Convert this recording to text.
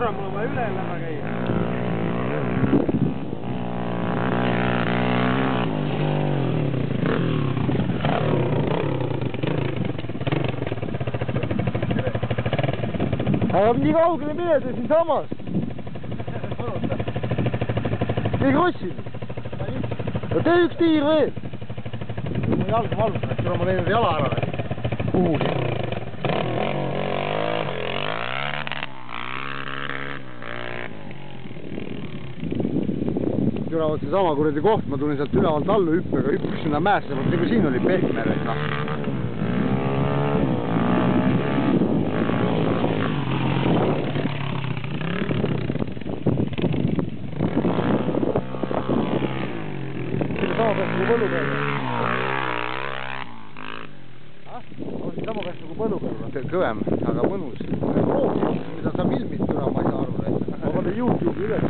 Kurat, mul on vaja üle lähe käia. Aga nii kaugele minete siin samas. Ei krossi. No tee üks tiir veel. Ma jalga vallutan, et ma teen jala ära. Kuhugi. Türa, võt seesama kuradi koht, ma tulin sealt ülevalt allu hüppega, hüppas sinna mäesse, võt nagu siin oli pehme. Sama peaks nagu põllupeal. Sama peaks nagu põllupeal. Kõvem, aga mõnus. Roog, mida sa filmid, türa, ma ei saa aru. Ma panen YouTube'i üles.